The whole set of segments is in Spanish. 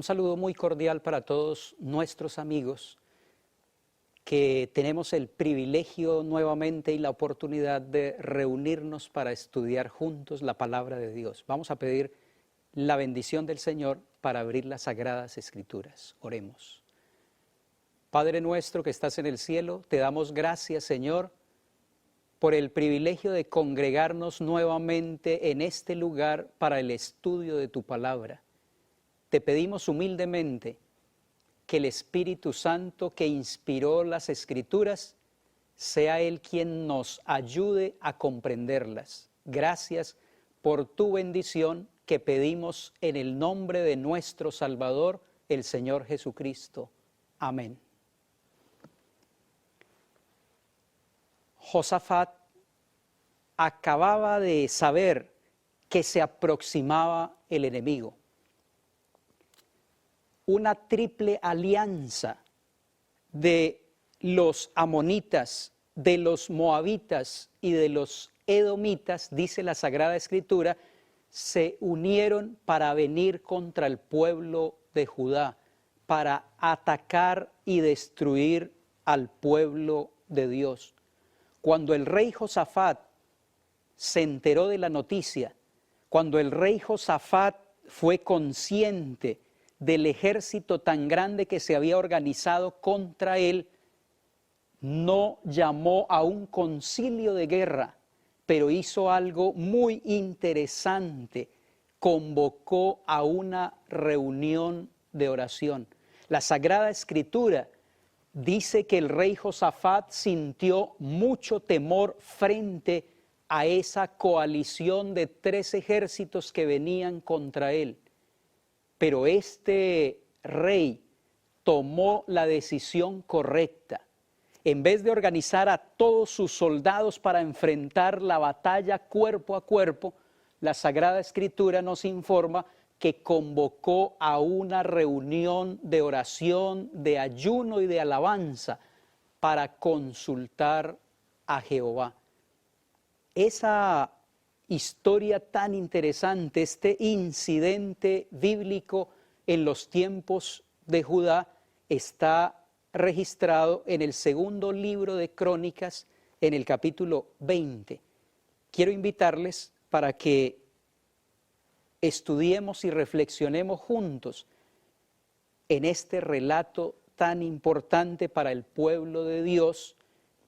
Un saludo muy cordial para todos nuestros amigos que tenemos el privilegio nuevamente y la oportunidad de reunirnos para estudiar juntos la palabra de Dios. Vamos a pedir la bendición del Señor para abrir las Sagradas Escrituras. Oremos. Padre nuestro que estás en el cielo, te damos gracias, Señor, por el privilegio de congregarnos nuevamente en este lugar para el estudio de tu palabra. Te pedimos humildemente que el Espíritu Santo que inspiró las Escrituras sea Él quien nos ayude a comprenderlas. Gracias por tu bendición que pedimos en el nombre de nuestro Salvador, el Señor Jesucristo. Amén. Josafat acababa de saber que se aproximaba el enemigo. Una triple alianza de los amonitas, de los moabitas y de los edomitas, dice la Sagrada Escritura, se unieron para venir contra el pueblo de Judá, para atacar y destruir al pueblo de Dios. Cuando el rey Josafat se enteró de la noticia, cuando el rey Josafat fue consciente del ejército tan grande que se había organizado contra él, no llamó a un concilio de guerra, pero hizo algo muy interesante, convocó a una reunión de oración. La Sagrada Escritura dice que el rey Josafat sintió mucho temor frente a esa coalición de 3 ejércitos que venían contra él. Pero este rey tomó la decisión correcta. En vez de organizar a todos sus soldados para enfrentar la batalla cuerpo a cuerpo, la Sagrada Escritura nos informa que convocó a una reunión de oración, de ayuno y de alabanza para consultar a Jehová. Esa historia tan interesante, este incidente bíblico en los tiempos de Judá, está registrado en el segundo libro de Crónicas, en el capítulo 20. Quiero invitarles para que estudiemos y reflexionemos juntos en este relato tan importante para el pueblo de Dios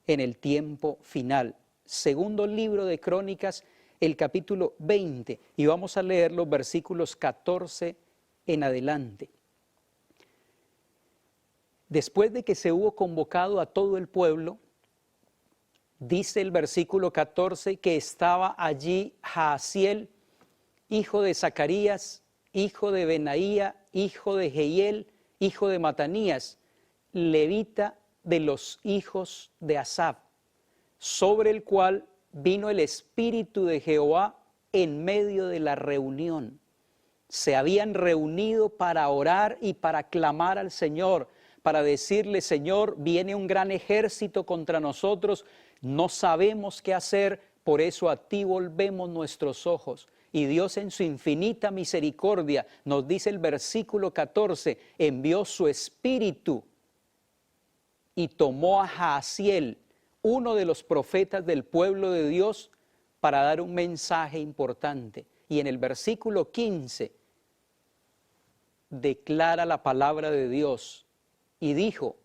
en el tiempo final. Segundo libro de Crónicas, el capítulo 20, y vamos a leer los versículos 14 en adelante. Después de que se hubo convocado a todo el pueblo, dice el versículo 14 que estaba allí Jaasiel, hijo de Zacarías, hijo de Benaía, hijo de Jehiel, hijo de Matanías, levita de los hijos de Asaf, sobre el cual vino el Espíritu de Jehová en medio de la reunión. Se habían reunido para orar y para clamar al Señor, para decirle: Señor, viene un gran ejército contra nosotros, no sabemos qué hacer, por eso a ti volvemos nuestros ojos. Y Dios en su infinita misericordia, nos dice el versículo 14, envió su Espíritu y tomó a Jaasiel, uno de los profetas del pueblo de Dios, para dar un mensaje importante. Y en el versículo 15 declara la palabra de Dios y dijo: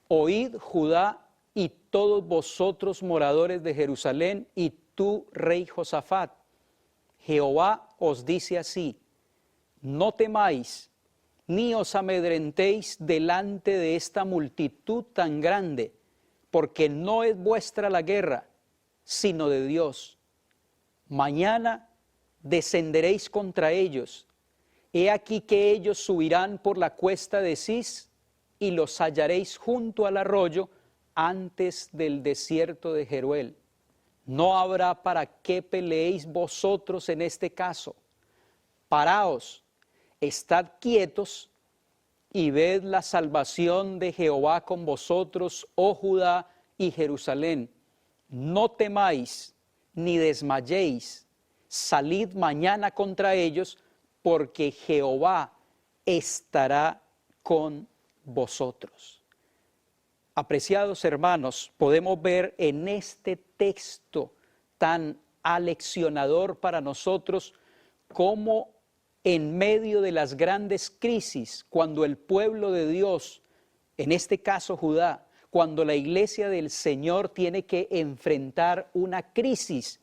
oíd Judá y todos vosotros moradores de Jerusalén y tú, rey Josafat, Jehová os dice así: no temáis ni os amedrentéis delante de esta multitud tan grande, porque no es vuestra la guerra, sino de Dios. Mañana descenderéis contra ellos. He aquí que ellos subirán por la cuesta de Cis y los hallaréis junto al arroyo antes del desierto de Jeruel. No habrá para qué peleéis vosotros en este caso. Paraos, estad quietos y ved la salvación de Jehová con vosotros, oh Judá y Jerusalén. No temáis ni desmayéis, salid mañana contra ellos, porque Jehová estará con vosotros. Apreciados hermanos, podemos ver en este texto tan aleccionador para nosotros cómo en medio de las grandes crisis, cuando el pueblo de Dios, en este caso Judá, cuando la iglesia del Señor tiene que enfrentar una crisis,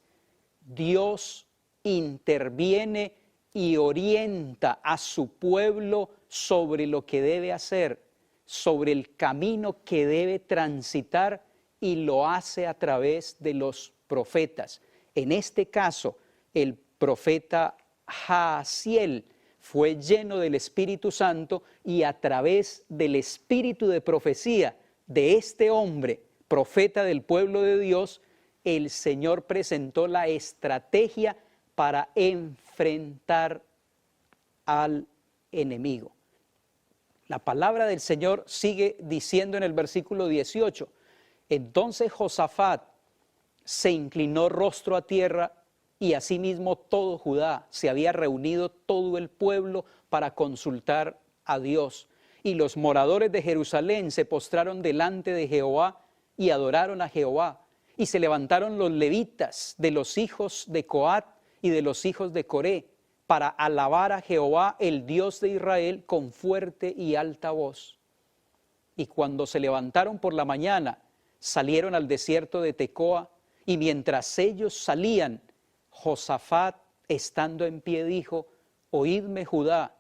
Dios interviene y orienta a su pueblo sobre lo que debe hacer, sobre el camino que debe transitar, y lo hace a través de los profetas. En este caso, el profeta Jaasiel fue lleno del Espíritu Santo, y a través del espíritu de profecía de este hombre, profeta del pueblo de Dios, el Señor presentó la estrategia para enfrentar al enemigo. La palabra del Señor sigue diciendo en el versículo 18, entonces Josafat se inclinó rostro a tierra, y asimismo todo Judá, se había reunido todo el pueblo para consultar a Dios. Y los moradores de Jerusalén se postraron delante de Jehová y adoraron a Jehová. Y se levantaron los levitas de los hijos de Coat y de los hijos de Coré para alabar a Jehová, el Dios de Israel, con fuerte y alta voz. Y cuando se levantaron por la mañana, salieron al desierto de Tecoa, y mientras ellos salían, Josafat, estando en pie, dijo, oídme Judá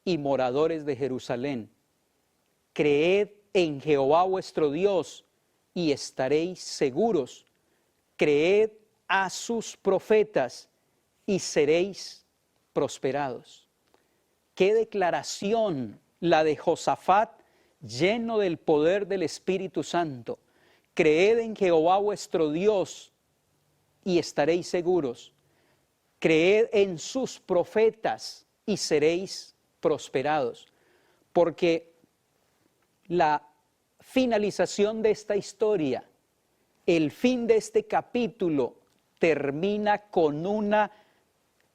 y moradores de Jerusalén, creed en Jehová vuestro Dios y estaréis seguros, creed a sus profetas y seréis prosperados. Qué declaración la de Josafat, lleno del poder del Espíritu Santo. Creed en Jehová vuestro Dios y estaréis seguros. Creed en sus profetas y seréis prosperados. Porque la finalización de esta historia, el fin de este capítulo, termina con una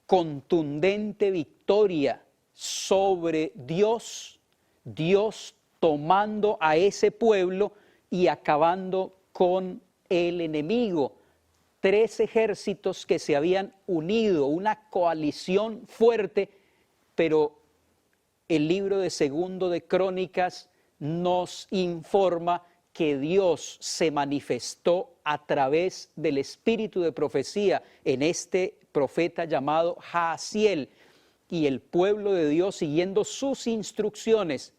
contundente victoria sobre Dios, Dios tomando a ese pueblo y acabando con el enemigo. 3 ejércitos que se habían unido, una coalición fuerte, pero el libro de Segundo de Crónicas nos informa que Dios se manifestó a través del espíritu de profecía en este profeta llamado Jaasiel, y el pueblo de Dios, siguiendo sus instrucciones,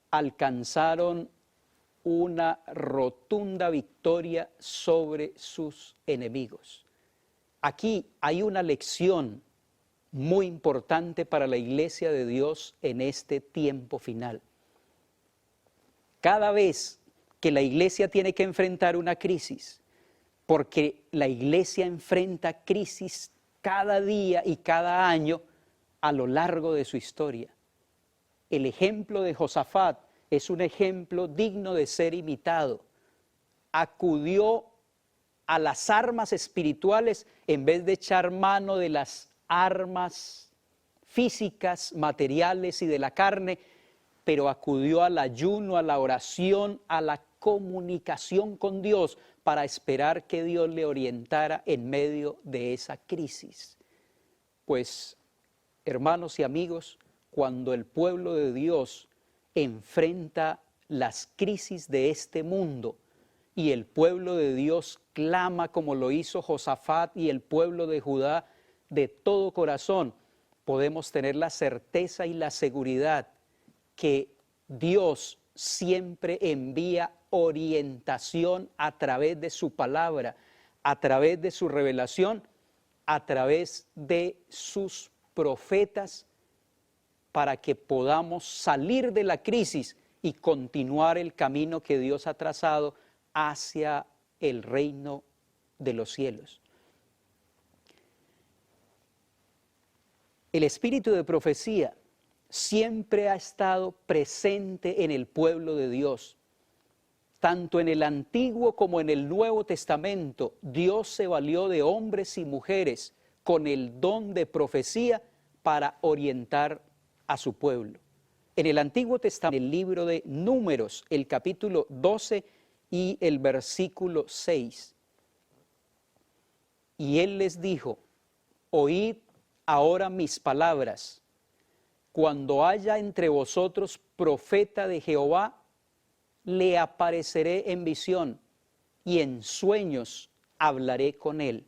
alcanzaron una rotunda victoria sobre sus enemigos. Aquí hay una lección muy importante para la iglesia de Dios en este tiempo final. Cada vez que la iglesia tiene que enfrentar una crisis, porque la iglesia enfrenta crisis cada día y cada año a lo largo de su historia. El ejemplo de Josafat es un ejemplo digno de ser imitado. Acudió a las armas espirituales en vez de echar mano de las armas físicas, materiales y de la carne, pero acudió al ayuno, a la oración, a la comunicación con Dios para esperar que Dios le orientara en medio de esa crisis. Pues, hermanos y amigos, cuando el pueblo de Dios enfrenta las crisis de este mundo y el pueblo de Dios clama como lo hizo Josafat y el pueblo de Judá de todo corazón, podemos tener la certeza y la seguridad que Dios siempre envía orientación a través de su palabra, a través de su revelación, a través de sus profetas, para que podamos salir de la crisis y continuar el camino que Dios ha trazado hacia el reino de los cielos. El espíritu de profecía siempre ha estado presente en el pueblo de Dios. Tanto en el Antiguo como en el Nuevo Testamento, Dios se valió de hombres y mujeres con el don de profecía para orientar a su pueblo. en el Antiguo Testamento, en el libro de Números, el capítulo 12 y el versículo 6. Y él les dijo: oíd ahora mis palabras. Cuando haya entre vosotros profeta de Jehová, le apareceré en visión y en sueños hablaré con él.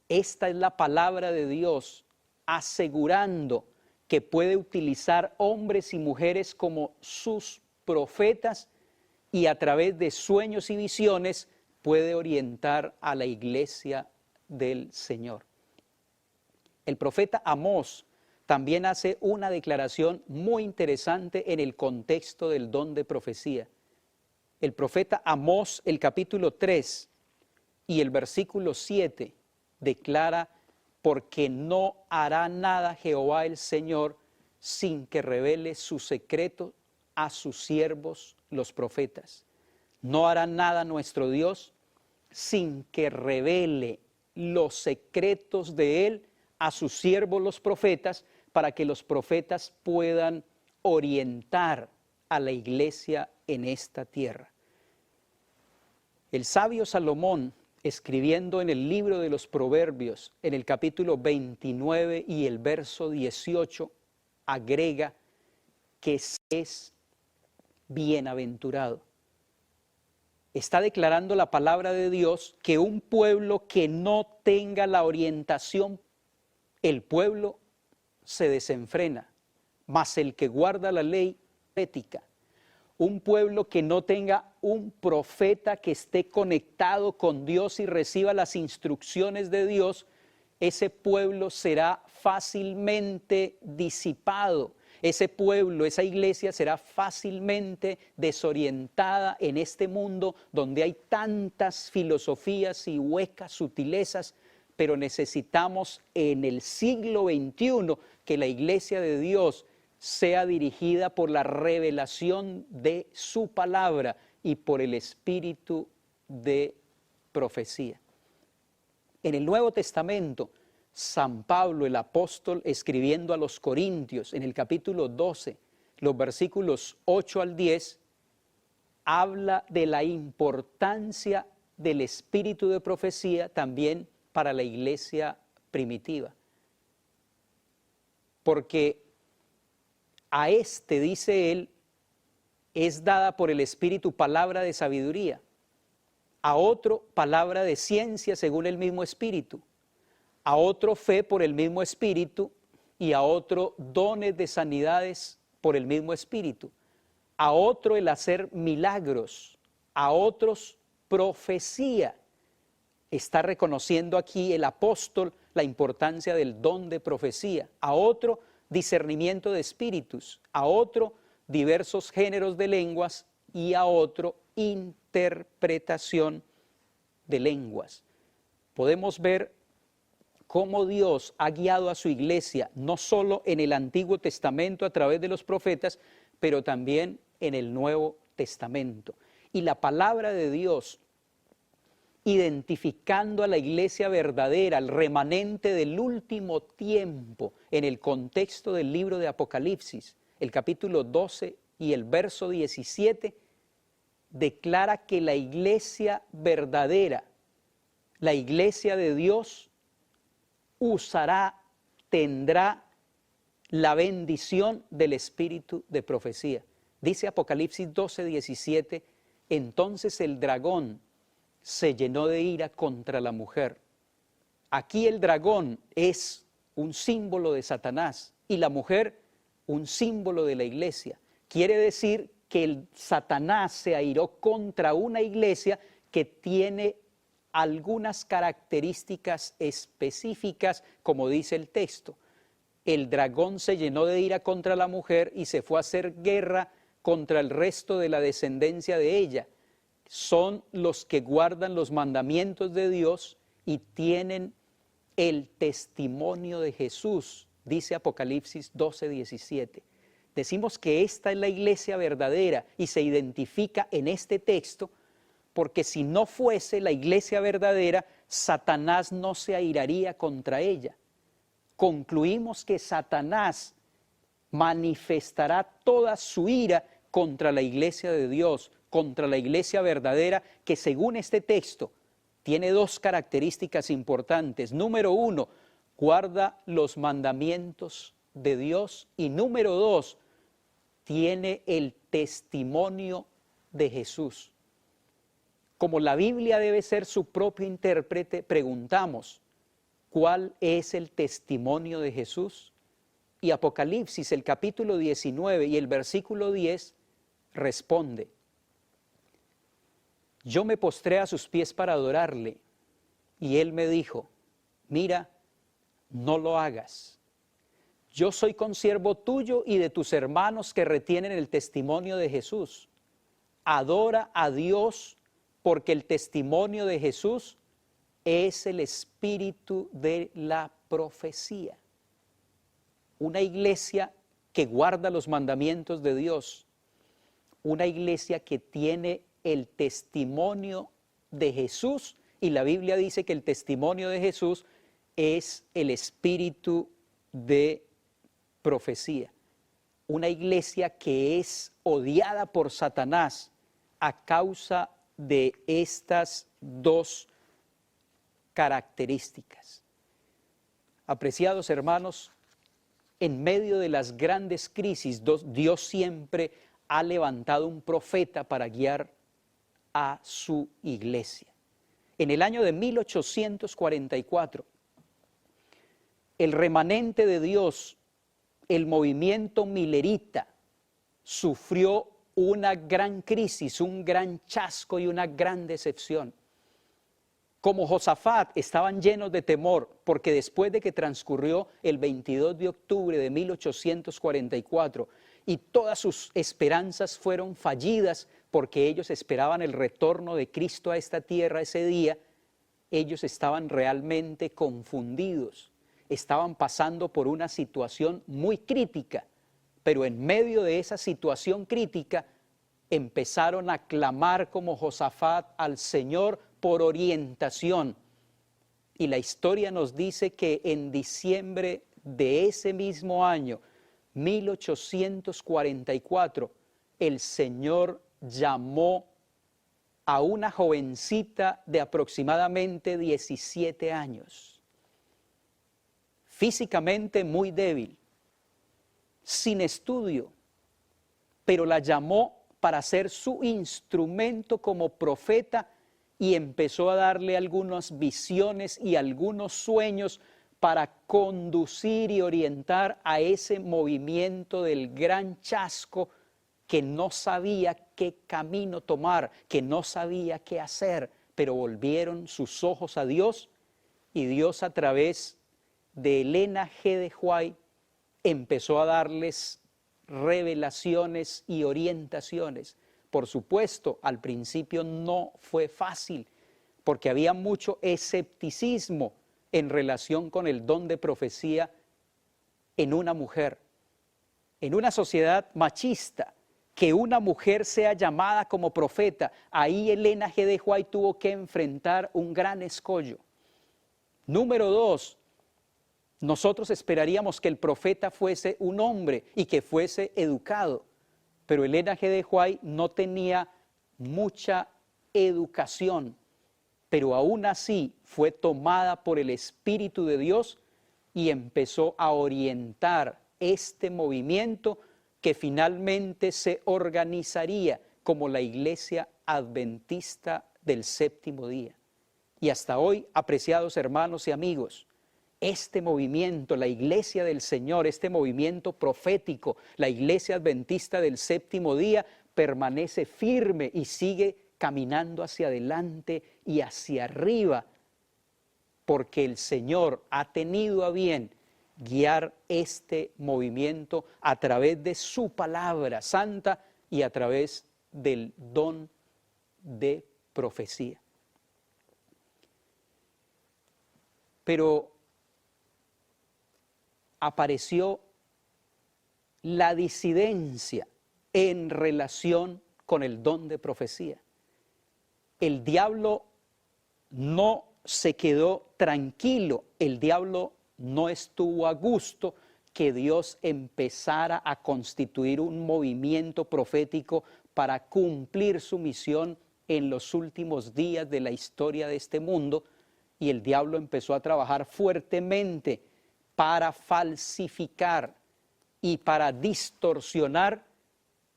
Esta es la palabra de Dios, asegurando que puede utilizar hombres y mujeres como sus profetas y a través de sueños y visiones puede orientar a la iglesia del Señor. El profeta Amós también hace una declaración muy interesante en el contexto del don de profecía. El profeta Amós, el capítulo 3 y el versículo 7, declara: porque no hará nada Jehová el Señor sin que revele su secreto a sus siervos los profetas. No hará nada nuestro Dios sin que revele los secretos de Él a sus siervos los profetas, para que los profetas puedan orientar a la iglesia en esta tierra. El sabio Salomón, escribiendo en el libro de los Proverbios, en el capítulo 29 y el verso 18, agrega que es bienaventurado. Está declarando la palabra de Dios que un pueblo que no tenga la orientación, el pueblo se desenfrena, mas el que guarda la ley ética. Un pueblo que no tenga un profeta que esté conectado con Dios y reciba las instrucciones de Dios, ese pueblo será fácilmente disipado. Ese pueblo, esa iglesia será fácilmente desorientada en este mundo donde hay tantas filosofías y huecas sutilezas, pero necesitamos en el siglo XXI que la iglesia de Dios sea dirigida por la revelación de su palabra y por el espíritu de profecía. En el Nuevo Testamento, San Pablo, el apóstol, escribiendo a los Corintios, en el capítulo 12, los versículos 8 al 10, habla de la importancia del espíritu de profecía también para la iglesia primitiva. Porque a este, dice él, es dada por el Espíritu palabra de sabiduría, a otro palabra de ciencia según el mismo Espíritu, a otro fe por el mismo Espíritu y a otro dones de sanidades por el mismo Espíritu, a otro el hacer milagros, a otros profecía. Está reconociendo aquí el apóstol la importancia del don de profecía, a otro discernimiento de espíritus, a otro diversos géneros de lenguas y a otro interpretación de lenguas. Podemos ver cómo Dios ha guiado a su iglesia, no solo en el Antiguo Testamento a través de los profetas, pero también en el Nuevo Testamento. Y la palabra de Dios, identificando a la iglesia verdadera, al remanente del último tiempo, en el contexto del libro de Apocalipsis, el capítulo 12 y el verso 17, declara que la iglesia verdadera, la iglesia de Dios, tendrá la bendición del espíritu de profecía. Dice Apocalipsis 12, 17, entonces el dragón se llenó de ira contra la mujer. Aquí el dragón es un símbolo de Satanás y la mujer un símbolo de la iglesia. Quiere decir que el Satanás se airó contra una iglesia que tiene algunas características específicas, como dice el texto. El dragón se llenó de ira contra la mujer y se fue a hacer guerra contra el resto de la descendencia de ella. Son los que guardan los mandamientos de Dios y tienen el testimonio de Jesús, dice Apocalipsis 12, 17. Decimos que esta es la iglesia verdadera y se identifica en este texto porque si no fuese la iglesia verdadera, Satanás no se airaría contra ella. Concluimos que Satanás manifestará toda su ira contra la iglesia de Dios, contra la iglesia verdadera, que según este texto tiene dos características importantes. Número uno, guarda los mandamientos de Dios, y número dos, tiene el testimonio de Jesús. Como la Biblia debe ser su propio intérprete, preguntamos, ¿cuál es el testimonio de Jesús? Y Apocalipsis, el capítulo 19 y el versículo 10, responde: yo me postré a sus pies para adorarle, y él me dijo: mira, no lo hagas. Yo soy consiervo tuyo y de tus hermanos que retienen el testimonio de Jesús. Adora a Dios, porque el testimonio de Jesús es el espíritu de la profecía. Una iglesia que guarda los mandamientos de Dios, una iglesia que tiene el testimonio de Jesús, y la Biblia dice que el testimonio de Jesús es el espíritu de profecía. Una iglesia que es odiada por Satanás a causa de estas dos características. Apreciados hermanos, en medio de las grandes crisis, Dios siempre ha levantado un profeta para guiar a su iglesia. En el año de 1844, el remanente de Dios, el movimiento milerita, sufrió una gran crisis, un gran chasco y una gran decepción. Como Josafat, estaban llenos de temor, porque después de que transcurrió el 22 de octubre de 1844 y todas sus esperanzas fueron fallidas, porque ellos esperaban el retorno de Cristo a esta tierra ese día, ellos estaban realmente confundidos, estaban pasando por una situación muy crítica, pero en medio de esa situación crítica empezaron a clamar como Josafat al Señor por orientación. Y la historia nos dice que en diciembre de ese mismo año, 1844, el Señor llamó a una jovencita de aproximadamente 17 años, físicamente muy débil, sin estudio, pero la llamó para ser su instrumento como profeta, y empezó a darle algunas visiones y algunos sueños para conducir y orientar a ese movimiento del gran chasco que no sabía qué camino tomar, que no sabía qué hacer, pero volvieron sus ojos a Dios, y Dios, a través de Elena G. de White, empezó a darles revelaciones y orientaciones. Por supuesto, al principio no fue fácil, porque había mucho escepticismo en relación con el don de profecía en una mujer. En una sociedad machista, que una mujer sea llamada como profeta, ahí Elena G. de White tuvo que enfrentar un gran escollo. Número dos, nosotros esperaríamos que el profeta fuese un hombre y que fuese educado, pero Elena G. de White no tenía mucha educación, pero aún así fue tomada por el Espíritu de Dios y empezó a orientar este movimiento que finalmente se organizaría como la Iglesia Adventista del Séptimo Día. Y hasta hoy, apreciados hermanos y amigos, este movimiento, la Iglesia del Señor, este movimiento profético, la Iglesia Adventista del Séptimo Día, permanece firme y sigue caminando hacia adelante y hacia arriba, porque el Señor ha tenido a bien guiar este movimiento a través de su palabra santa y a través del don de profecía. Pero apareció la disidencia en relación con el don de profecía. El diablo no se quedó tranquilo, el diablo no estuvo a gusto que Dios empezara a constituir un movimiento profético para cumplir su misión en los últimos días de la historia de este mundo, y el diablo empezó a trabajar fuertemente para falsificar y para distorsionar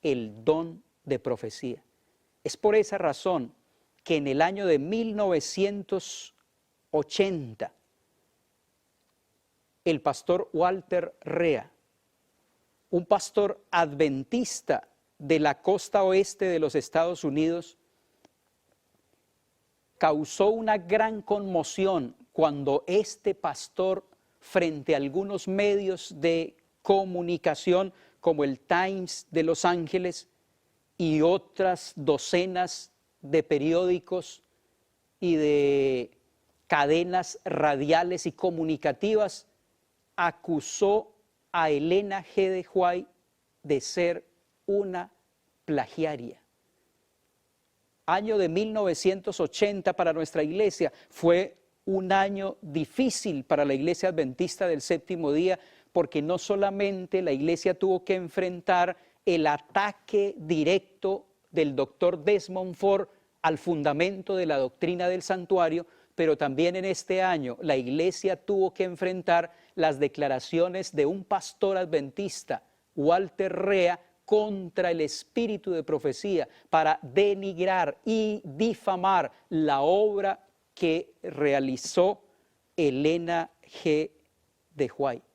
el don de profecía. Es por esa razón que en el año de 1980, el pastor Walter Rea, un pastor adventista de la costa oeste de los Estados Unidos, causó una gran conmoción cuando este pastor, frente a algunos medios de comunicación como el Times de Los Ángeles y otras docenas de periódicos y de cadenas radiales y comunicativas, acusó a Elena G. de White de ser una plagiaria. Año de 1980 para nuestra iglesia fue un año difícil para la iglesia adventista del séptimo día, porque no solamente la iglesia tuvo que enfrentar el ataque directo del doctor Desmond Ford al fundamento de la doctrina del santuario, pero también en este año la iglesia tuvo que enfrentar las declaraciones de un pastor adventista, Walter Rea, contra el espíritu de profecía, para denigrar y difamar la obra que realizó Elena G. de White.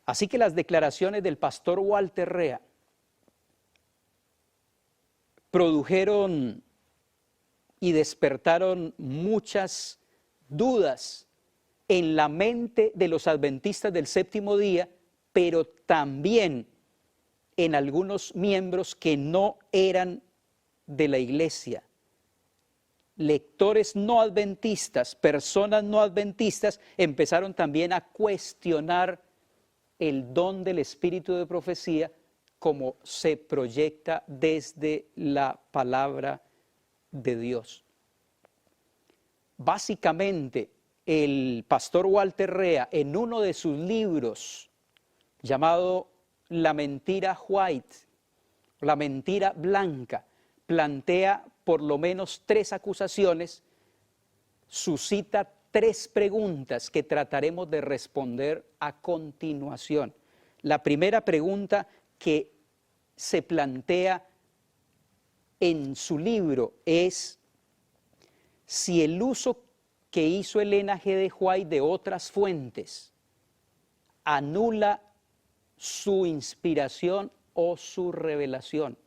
Así que las declaraciones del pastor Walter Rea produjeron y despertaron muchas dudas en la mente de los adventistas del séptimo día, pero también en algunos miembros que no eran de la iglesia. Lectores no adventistas, personas no adventistas, empezaron también a cuestionar el don del espíritu de profecía como se proyecta desde la palabra de Dios. Básicamente, el pastor Walter Rea, en uno de sus libros llamado La mentira white, la mentira blanca, plantea por lo menos 3 acusaciones, suscita 3 preguntas que trataremos de responder a continuación. La primera pregunta que se plantea en su libro es si el uso que hizo Elena G. de White de otras fuentes anula su inspiración o su revelación.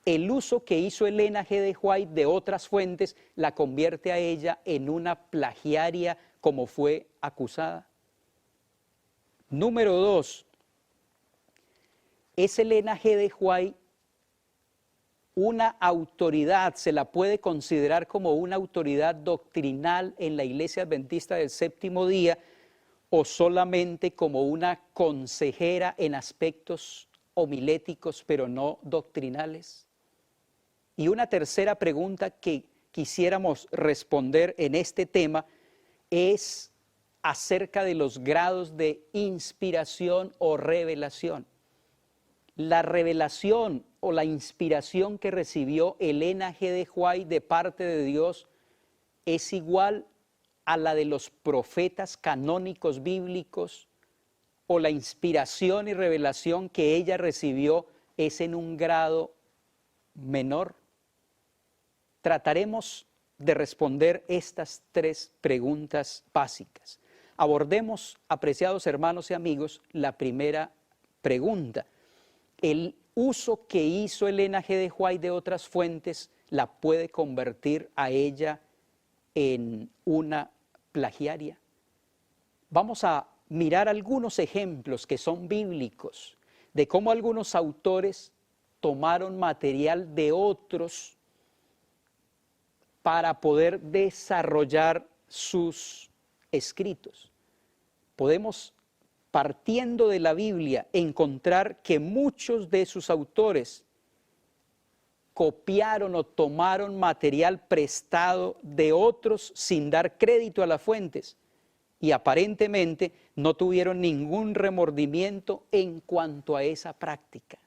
El uso que hizo Elena G. de White de otras fuentes la convierte a ella en una plagiaria como fue acusada. Número 2, ¿es Elena G. de White una autoridad, se la puede considerar como una autoridad doctrinal en la Iglesia Adventista del Séptimo Día, o solamente como una consejera en aspectos homiléticos pero no doctrinales? Y una tercera pregunta que quisiéramos responder en este tema es acerca de los grados de inspiración o revelación. La revelación o la inspiración que recibió Elena G. de White de parte de Dios es igual a la de los profetas canónicos bíblicos, o la inspiración y revelación que ella recibió es en un grado menor. Trataremos de responder estas 3 preguntas básicas. Abordemos, apreciados hermanos y amigos, la primera pregunta. ¿El uso que hizo Elena G. de White de otras fuentes la puede convertir a ella en una plagiaria? Vamos a mirar algunos ejemplos que son bíblicos de cómo algunos autores tomaron material de otros para poder desarrollar sus escritos. Podemos, partiendo de la Biblia, encontrar que muchos de sus autores copiaron o tomaron material prestado de otros sin dar crédito a las fuentes. y aparentemente no tuvieron ningún remordimiento en cuanto a esa práctica.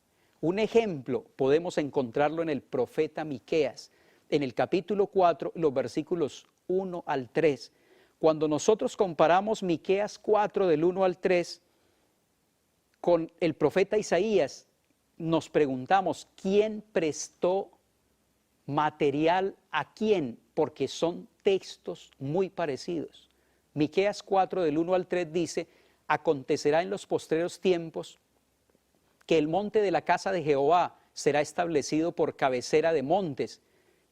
Un ejemplo podemos encontrarlo en el profeta Miqueas, en el capítulo 4, los versículos 1 al 3. Cuando nosotros comparamos Miqueas 4 del 1 al 3 con el profeta Isaías, nos preguntamos, ¿quién prestó material a quién? Porque son textos muy parecidos. Miqueas 4 del 1 al 3 dice, acontecerá en los postreros tiempos que el monte de la casa de Jehová será establecido por cabecera de montes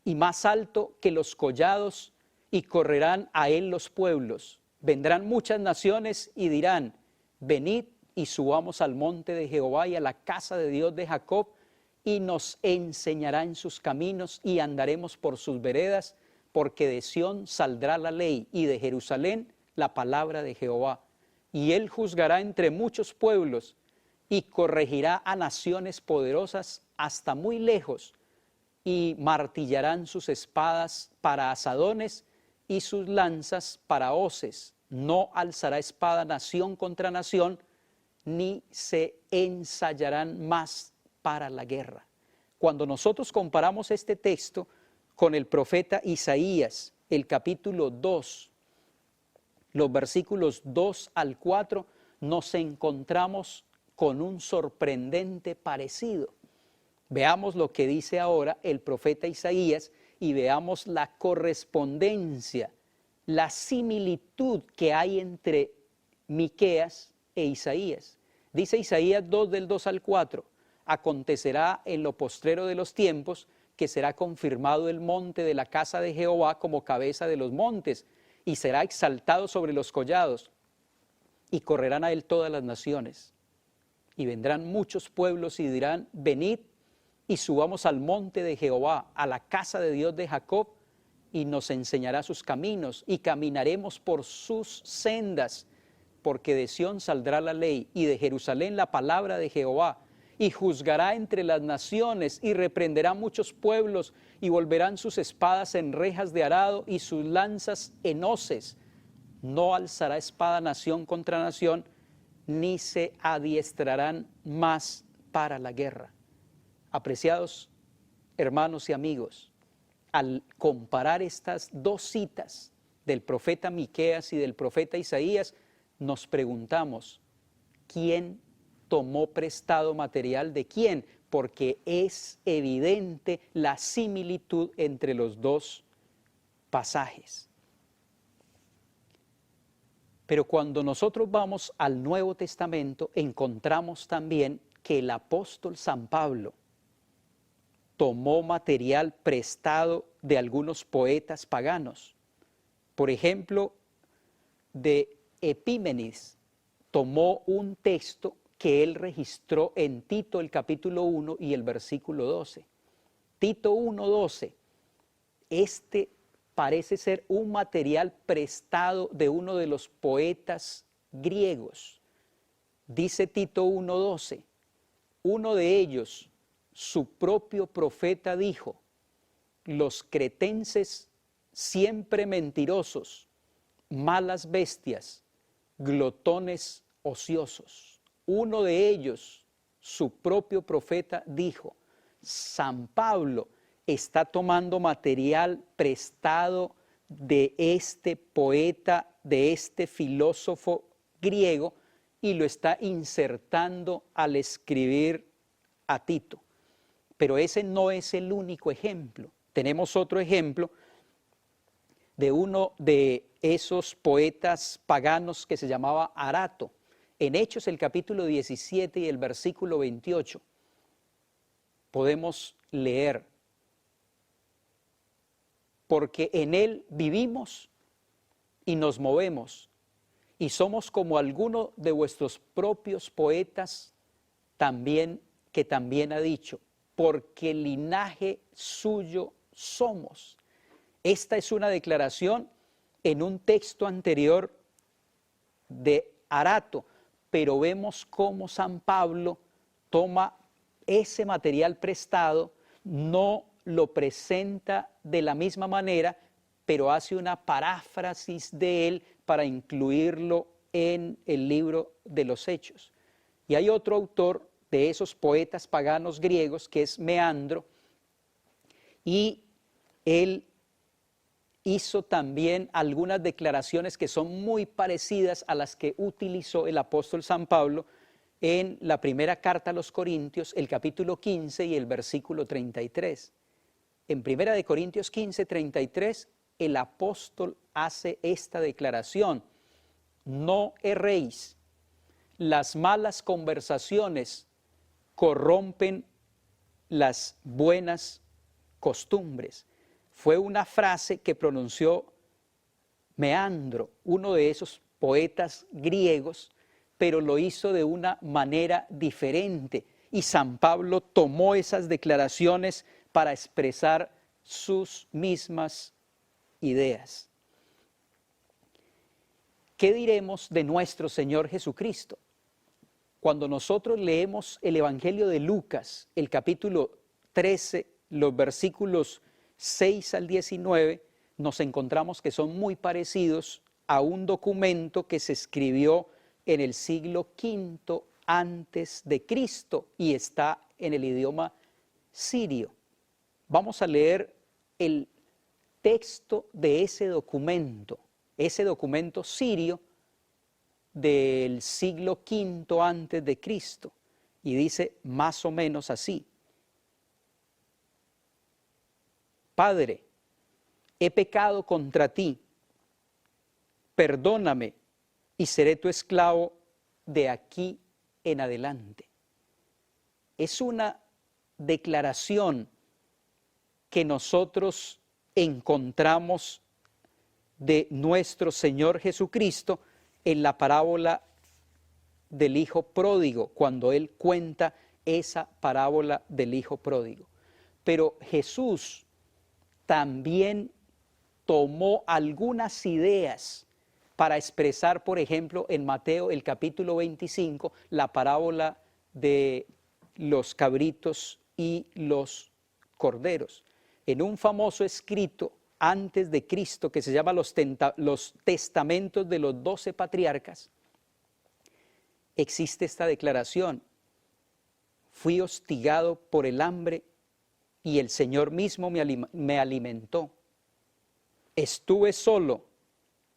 y más alto que los collados, y correrán a él los pueblos. Vendrán muchas naciones y dirán, venid y subamos al monte de Jehová y a la casa de Dios de Jacob, y nos enseñará en sus caminos y andaremos por sus veredas, porque de Sión saldrá la ley y de Jerusalén la palabra de Jehová. Y él juzgará entre muchos pueblos y corregirá a naciones poderosas hasta muy lejos, y martillarán sus espadas para asadones y sus lanzas para hoces. No alzará espada nación contra nación, ni se ensayarán más para la guerra. Cuando nosotros comparamos este texto con el profeta Isaías, el capítulo 2, los versículos 2 al 4, nos encontramos con un sorprendente parecido. Veamos lo que dice ahora el profeta Isaías y veamos la correspondencia, la similitud que hay entre Miqueas e Isaías. Dice Isaías 2 del 2 al 4, acontecerá en lo postrero de los tiempos que será confirmado el monte de la casa de Jehová como cabeza de los montes, y será exaltado sobre los collados, y correrán a él todas las naciones. Y vendrán muchos pueblos y dirán, venid y subamos al monte de Jehová, a la casa de Dios de Jacob, y nos enseñará sus caminos, y caminaremos por sus sendas, porque de Sión saldrá la ley, y de Jerusalén la palabra de Jehová, y juzgará entre las naciones, y reprenderá muchos pueblos, y volverán sus espadas en rejas de arado, y sus lanzas en hoces. No alzará espada nación contra nación, ni se adiestrarán más para la guerra. Apreciados hermanos y amigos, al comparar estas dos citas del profeta Miqueas y del profeta Isaías, nos preguntamos, ¿quién tomó prestado material de quién? Porque es evidente la similitud entre los dos pasajes. Pero cuando nosotros vamos al Nuevo Testamento, encontramos también que el apóstol San Pablo tomó material prestado de algunos poetas paganos. Por ejemplo, de Epímenes, tomó un texto que él registró en Tito el capítulo 1 y el versículo 12. Tito 1:12, este parece ser un material prestado de uno de los poetas griegos. Dice Tito 1:12, uno de ellos, su propio profeta, dijo, los cretenses siempre mentirosos, malas bestias, glotones ociosos. Uno de ellos, su propio profeta, dijo, San Pablo está tomando material prestado de este poeta, de este filósofo griego, y lo está insertando al escribir a Tito. Pero ese no es el único ejemplo. Tenemos otro ejemplo de uno de esos poetas paganos que se llamaba Arato. En Hechos el capítulo 17 y el versículo 28 podemos leer, porque en él vivimos y nos movemos, y somos como alguno de vuestros propios poetas que también ha dicho, porque linaje suyo somos. Esta es una declaración en un texto anterior de Arato, pero vemos cómo San Pablo toma ese material prestado, no lo presenta de la misma manera, pero hace una paráfrasis de él para incluirlo en el libro de los Hechos. Y hay otro autor de esos poetas paganos griegos que es Meandro, y él hizo también algunas declaraciones que son muy parecidas a las que utilizó el apóstol San Pablo en la primera carta a los Corintios, el capítulo 15 y el versículo 33. En primera de Corintios 15, 33, el apóstol hace esta declaración: no erréis, las malas conversaciones corrompen las buenas costumbres. Fue una frase que pronunció Meandro, uno de esos poetas griegos, pero lo hizo de una manera diferente. Y San Pablo tomó esas declaraciones para expresar sus mismas ideas. ¿Qué diremos de nuestro Señor Jesucristo? Cuando nosotros leemos el Evangelio de Lucas, el capítulo 13, los versículos 6 al 19, nos encontramos que son muy parecidos a un documento que se escribió en el siglo V antes de Cristo y está en el idioma sirio. Vamos a leer el texto de ese documento sirio del siglo V antes de Cristo, y dice más o menos así: Padre, he pecado contra ti, perdóname y seré tu esclavo de aquí en adelante. Es una declaración que nosotros encontramos de nuestro Señor Jesucristo en la parábola del Hijo Pródigo, cuando Él cuenta esa parábola del Hijo Pródigo. Pero Jesús también tomó algunas ideas para expresar, por ejemplo, en Mateo el capítulo 25, la parábola de los cabritos y los corderos. En un famoso escrito antes de Cristo que se llama los testamentos de los 12 patriarcas, existe esta declaración: fui hostigado por el hambre y el Señor mismo me alimentó. Estuve solo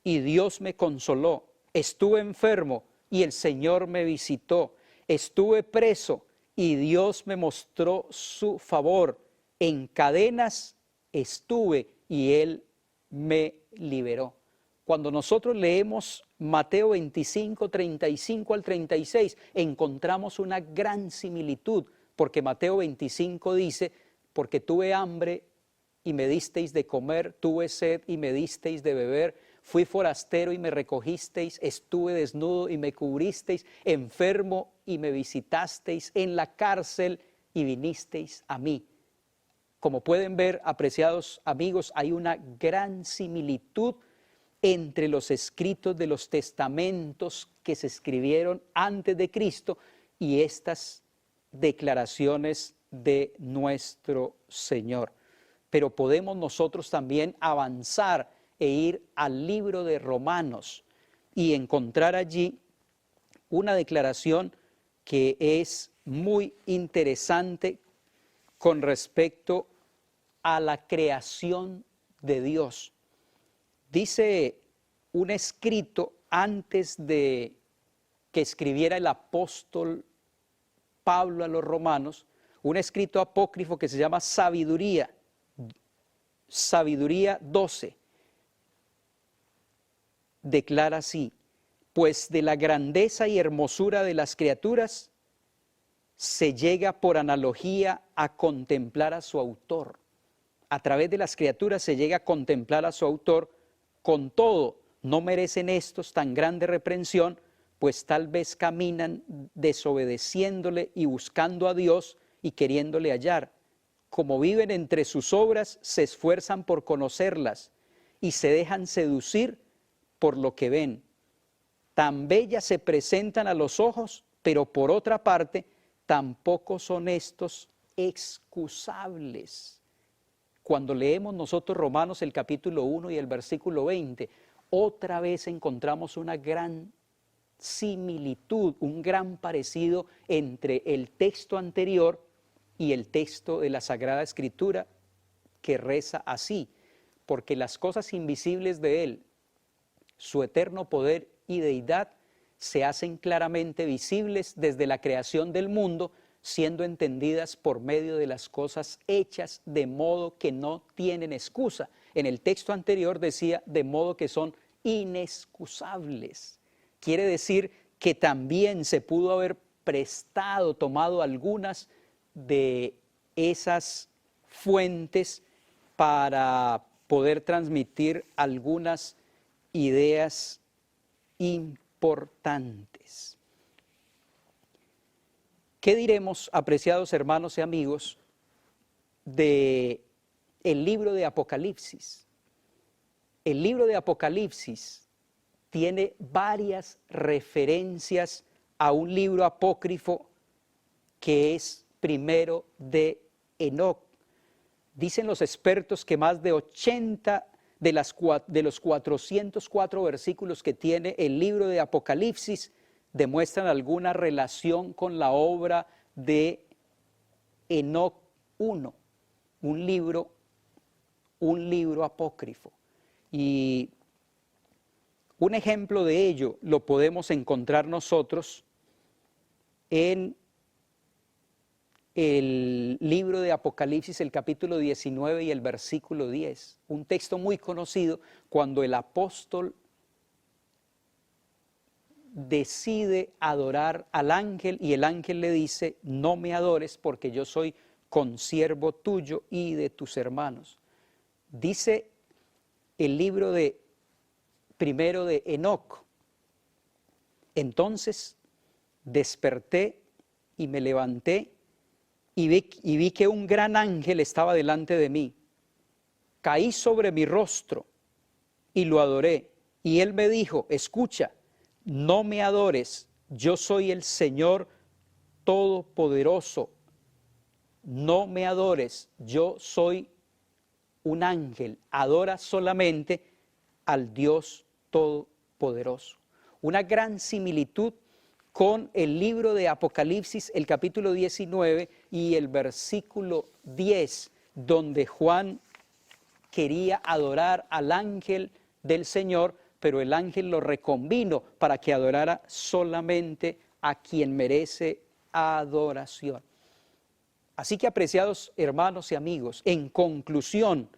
y Dios me consoló. Estuve enfermo y el Señor me visitó. Estuve preso y Dios me mostró su favor. En cadenas estuve y Él me liberó. Cuando nosotros leemos Mateo 25, 35 al 36, encontramos una gran similitud, porque Mateo 25 dice: porque tuve hambre y me disteis de comer, tuve sed y me disteis de beber, fui forastero y me recogisteis, estuve desnudo y me cubristeis, enfermo y me visitasteis, en la cárcel y vinisteis a mí. Como pueden ver, apreciados amigos, hay una gran similitud entre los escritos de los testamentos que se escribieron antes de Cristo y estas declaraciones de nuestro Señor. Pero podemos nosotros también avanzar e ir al libro de Romanos y encontrar allí una declaración que es muy interesante con respecto a la creación de Dios. Dice un escrito antes de que escribiera el apóstol Pablo a los romanos, un escrito apócrifo que se llama Sabiduría 12. Declara así: pues de la grandeza y hermosura de las criaturas se llega por analogía a contemplar a su autor. A través de las criaturas se llega a contemplar a su autor. Con todo, no merecen estos tan grande reprensión, pues tal vez caminan desobedeciéndole y buscando a Dios y queriéndole hallar. Como viven entre sus obras, se esfuerzan por conocerlas y se dejan seducir por lo que ven. Tan bellas se presentan a los ojos, pero por otra parte, tampoco son estos excusables. Cuando leemos nosotros Romanos el capítulo 1 y el versículo 20, otra vez encontramos una gran similitud, un gran parecido entre el texto anterior y el texto de la Sagrada Escritura, que reza así: porque las cosas invisibles de Él, su eterno poder y deidad, se hacen claramente visibles desde la creación del mundo, siendo entendidas por medio de las cosas hechas, de modo que no tienen excusa. En el texto anterior decía, de modo que son inexcusables. Quiere decir que también se pudo haber prestado, tomado algunas de esas fuentes para poder transmitir algunas ideas importantes. ¿Qué diremos, apreciados hermanos y amigos, de el libro de Apocalipsis? El libro de Apocalipsis tiene varias referencias a un libro apócrifo que es primero de Enoc. Dicen los expertos que más de 80 de los 404 versículos que tiene el libro de Apocalipsis demuestran alguna relación con la obra de Enoc 1, un libro apócrifo. Y un ejemplo de ello lo podemos encontrar nosotros en el libro de Apocalipsis, el capítulo 19 y el versículo 10, un texto muy conocido cuando el apóstol decide adorar al ángel y el ángel le dice, no me adores porque yo soy consiervo tuyo y de tus hermanos. Dice el libro primero de Enoc: entonces desperté y me levanté y vi que un gran ángel estaba delante de mí. Caí sobre mi rostro y lo adoré. Y él me dijo, escucha, no me adores, yo soy el Señor Todopoderoso. No me adores, yo soy un ángel. Adora solamente al Dios Todopoderoso. Una gran similitud con el libro de Apocalipsis, el capítulo 19 y el versículo 10, donde Juan quería adorar al ángel del Señor, pero el ángel lo reconvino para que adorara solamente a quien merece adoración. Así que, apreciados hermanos y amigos, en conclusión,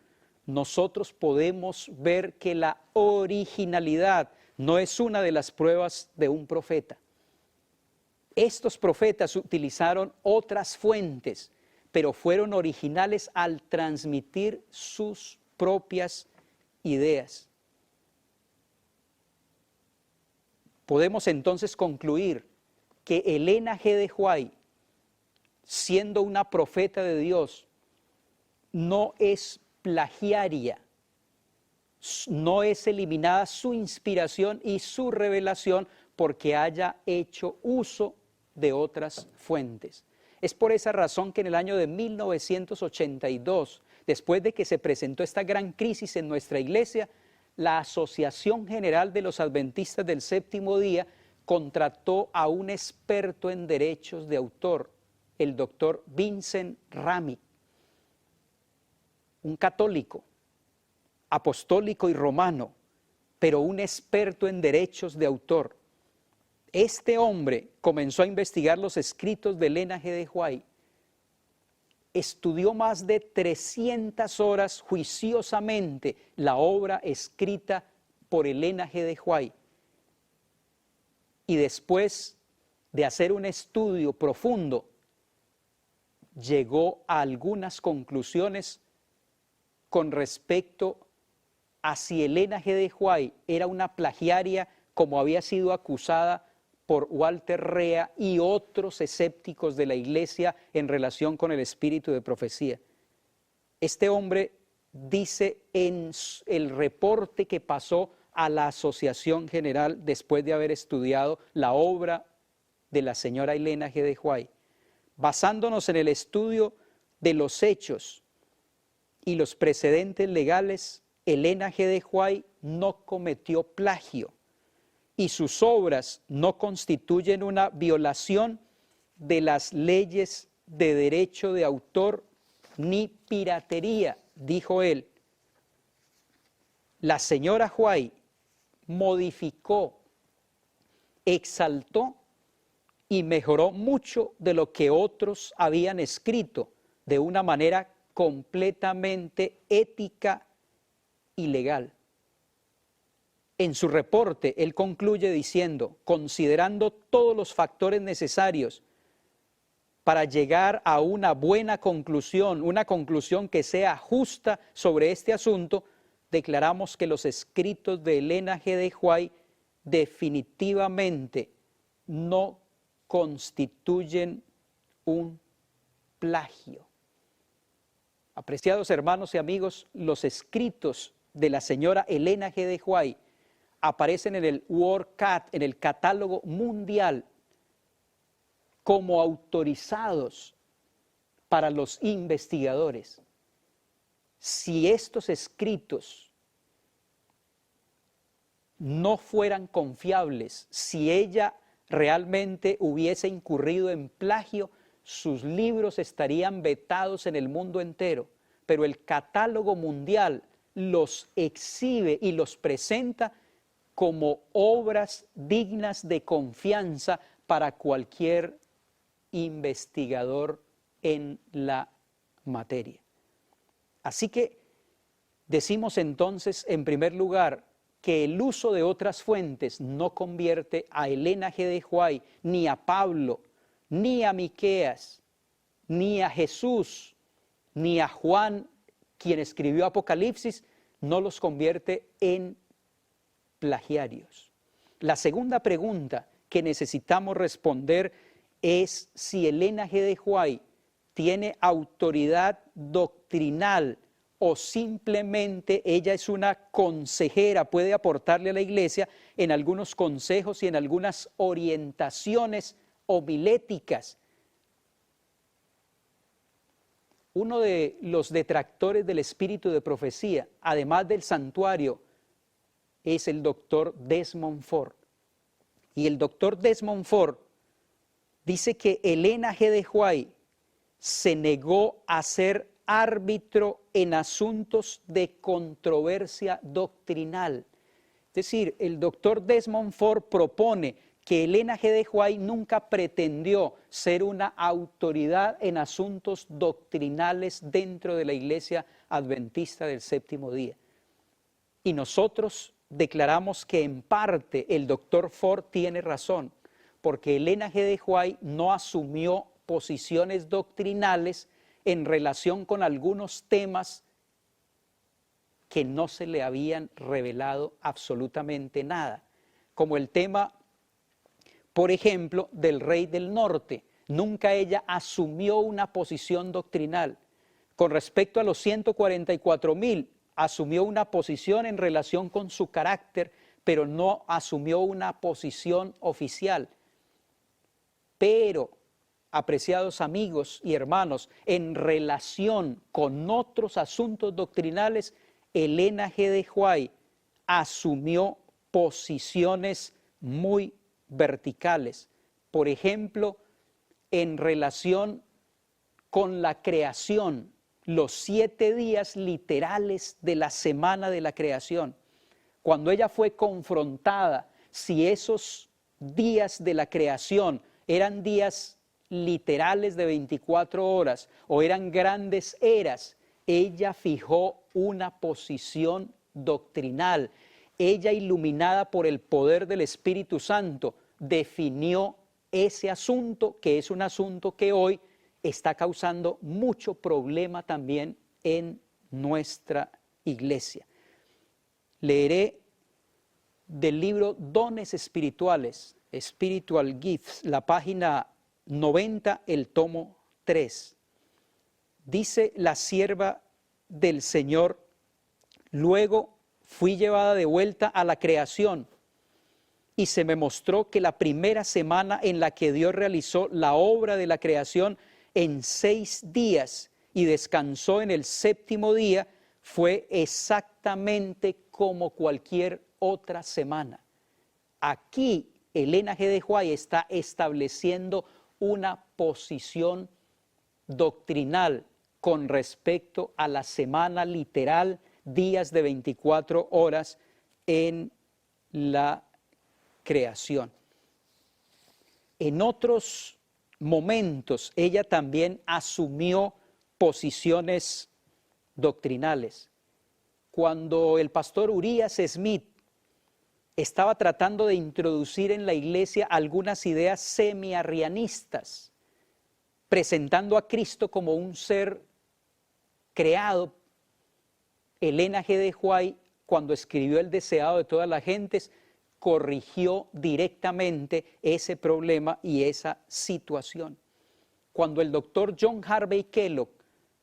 nosotros podemos ver que la originalidad no es una de las pruebas de un profeta. Estos profetas utilizaron otras fuentes, pero fueron originales al transmitir sus propias ideas. Podemos entonces concluir que Elena G. de White, siendo una profeta de Dios, no es plagiaria, no es eliminada su inspiración y su revelación porque haya hecho uso de otras fuentes. Es por esa razón que en el año de 1982, después de que se presentó esta gran crisis en nuestra iglesia, la Asociación General de los Adventistas del Séptimo Día contrató a un experto en derechos de autor, el doctor Vincent Ramick, un católico, apostólico y romano, pero un experto en derechos de autor. Este hombre comenzó a investigar los escritos de Elena G. de White, estudió más de 300 horas juiciosamente la obra escrita por Elena G. de White, y después de hacer un estudio profundo, llegó a algunas conclusiones con respecto a si Elena G. de White era una plagiaria como había sido acusada por Walter Rea y otros escépticos de la iglesia en relación con el espíritu de profecía. Este hombre dice en el reporte que pasó a la Asociación General después de haber estudiado la obra de la señora Elena G. de White, basándonos en el estudio de los hechos y los precedentes legales, Elena G. de White no cometió plagio y sus obras no constituyen una violación de las leyes de derecho de autor ni piratería, dijo él. La señora White modificó, exaltó y mejoró mucho de lo que otros habían escrito de una manera completamente ética y legal. En su reporte, él concluye diciendo, considerando todos los factores necesarios para llegar a una buena conclusión, una conclusión que sea justa sobre este asunto, declaramos que los escritos de Elena G. de White definitivamente no constituyen un plagio. Apreciados hermanos y amigos, los escritos de la señora Elena G. de White aparecen en el WorldCat, en el catálogo mundial, como autorizados para los investigadores. Si estos escritos no fueran confiables, si ella realmente hubiese incurrido en plagio, sus libros estarían vetados en el mundo entero. Pero el catálogo mundial los exhibe y los presenta como obras dignas de confianza para cualquier investigador en la materia. Así que decimos entonces, en primer lugar, que el uso de otras fuentes no convierte a Elena G. de White, ni a Pablo, ni a Miqueas, ni a Jesús, ni a Juan, quien escribió Apocalipsis, no los convierte en plagiarios. La segunda pregunta que necesitamos responder es si Elena G. de White tiene autoridad doctrinal o simplemente ella es una consejera, puede aportarle a la iglesia en algunos consejos y en algunas orientaciones homiléticas. Uno de los detractores del espíritu de profecía, además del santuario, es el doctor Desmond Ford. Y el doctor Desmond Ford dice que Elena G. de White se negó a ser árbitro en asuntos de controversia doctrinal. Es decir, el doctor Desmond Ford propone que Elena G. de White nunca pretendió ser una autoridad en asuntos doctrinales dentro de la Iglesia Adventista del Séptimo Día. Y nosotros declaramos que en parte el doctor Ford tiene razón, porque Elena G. de White no asumió posiciones doctrinales en relación con algunos temas que no se le habían revelado absolutamente nada, como el tema, por ejemplo, del rey del norte. Nunca ella asumió una posición doctrinal. Con respecto a los 144,000, asumió una posición en relación con su carácter, pero no asumió una posición oficial. Pero, apreciados amigos y hermanos, en relación con otros asuntos doctrinales, Elena G. de White asumió posiciones muy verticales. Por ejemplo, en relación con la creación, los 7 días literales de la semana de la creación. Cuando ella fue confrontada si esos días de la creación eran días literales de 24 horas o eran grandes eras, ella fijó una posición doctrinal. Ella, iluminada por el poder del Espíritu Santo, definió ese asunto, que es un asunto que hoy está causando mucho problema también en nuestra iglesia. Leeré del libro Dones Espirituales, Spiritual Gifts, la página 90, el tomo 3. Dice la sierva del Señor: luego fui llevada de vuelta a la creación y se me mostró que la primera semana en la que Dios realizó la obra de la creación en 6 días y descansó en el 7º día, fue exactamente como cualquier otra semana. Aquí Elena G. de White está estableciendo una posición doctrinal con respecto a la semana literal, días de 24 horas en la creación. En otros momentos ella también asumió posiciones doctrinales. Cuando el pastor Urias Smith estaba tratando de introducir en la iglesia algunas ideas semi-arrianistas, presentando a Cristo como un ser creado, Elena G. de White, cuando escribió El deseado de todas las gentes, corrigió directamente ese problema y esa situación. Cuando el doctor John Harvey Kellogg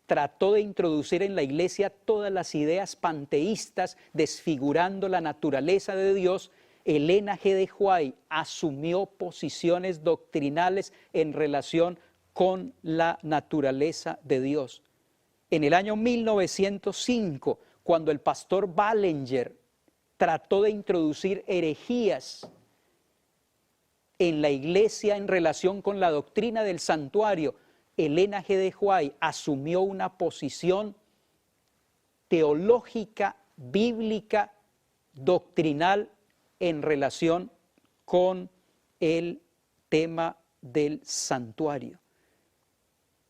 trató de introducir en la iglesia todas las ideas panteístas, desfigurando la naturaleza de Dios, Elena G. de White asumió posiciones doctrinales en relación con la naturaleza de Dios. En el año 1905, cuando el pastor Ballinger trató de introducir herejías en la iglesia en relación con la doctrina del santuario, Elena G. de White asumió una posición teológica, bíblica, doctrinal en relación con el tema del santuario.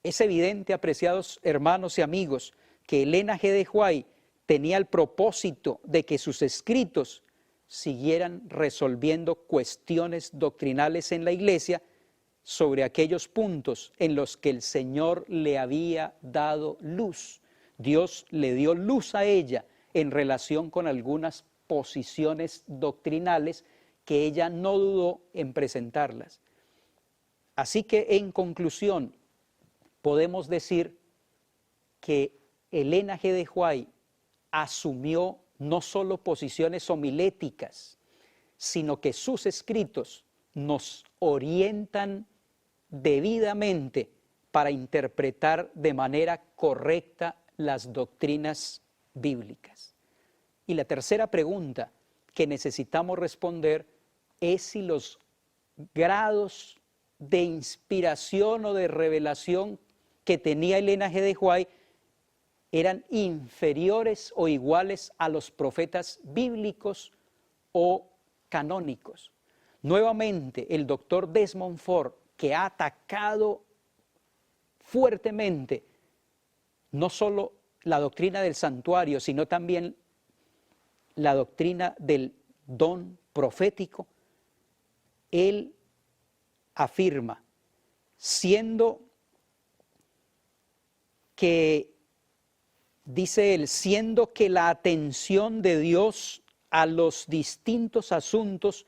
Es evidente, apreciados hermanos y amigos, que Elena G. de White tenía el propósito de que sus escritos siguieran resolviendo cuestiones doctrinales en la iglesia sobre aquellos puntos en los que el Señor le había dado luz. Dios le dio luz a ella en relación con algunas posiciones doctrinales que ella no dudó en presentarlas. Así que, en conclusión, podemos decir que Elena G. de White asumió no solo posiciones homiléticas, sino que sus escritos nos orientan debidamente para interpretar de manera correcta las doctrinas bíblicas. Y la tercera pregunta que necesitamos responder es si los grados de inspiración o de revelación que tenía Elena G. de White eran inferiores o iguales a los profetas bíblicos o canónicos. Nuevamente, el doctor Desmond Ford, que ha atacado fuertemente no solo la doctrina del santuario, sino también la doctrina del don profético, él afirma, siendo que la atención de Dios a los distintos asuntos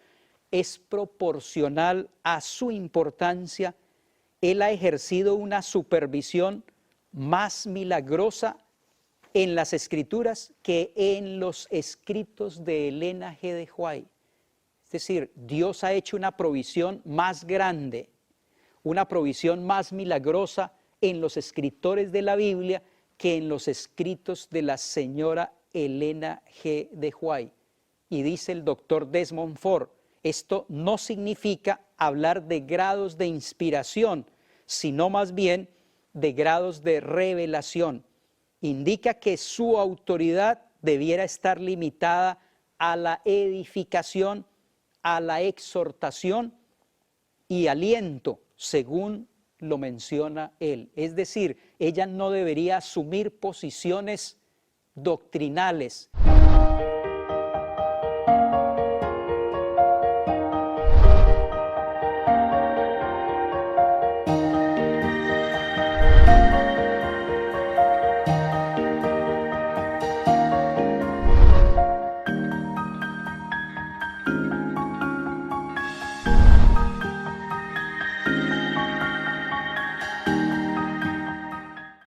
es proporcional a su importancia, él ha ejercido una supervisión más milagrosa en las Escrituras que en los escritos de Elena G. de White. Es decir, Dios ha hecho una provisión más grande, una provisión más milagrosa en los escritores de la Biblia que en los escritos de la señora Elena G. de White. Y dice el doctor Desmond Ford, esto no significa hablar de grados de inspiración, sino más bien de grados de revelación. Indica que su autoridad debiera estar limitada a la edificación, a la exhortación y aliento, según lo menciona él. Es decir, ella no debería asumir posiciones doctrinales